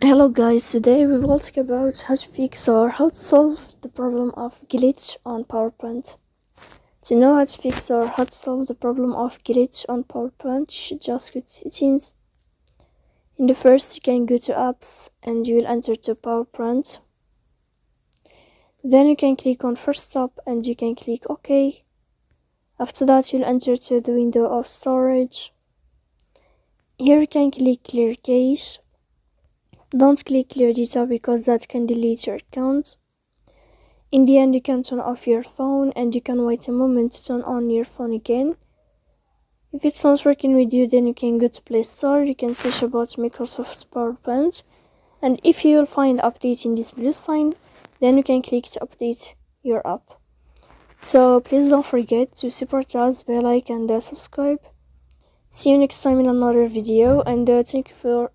Hello guys, today we will talk about how to fix or how to solve the problem of glitch on PowerPoint. To know how to fix or how to solve the problem of glitch on PowerPoint, you should just go to settings. In the first, you can go to apps and you will enter to PowerPoint. Then you can click on first stop and you can click OK. After that, you'll enter to the window of storage. Here you can click clear cache. Don't click clear data because that can delete your account. In the end, you can turn off your phone and you can wait a moment to turn on your phone again. If it's not working with you, then you can go to Play Store. You can search about Microsoft PowerPoint, and if you will find update in this blue sign, then you can click to update your app. So please don't forget to support us by like and subscribe. See you next time in another video, and thank you for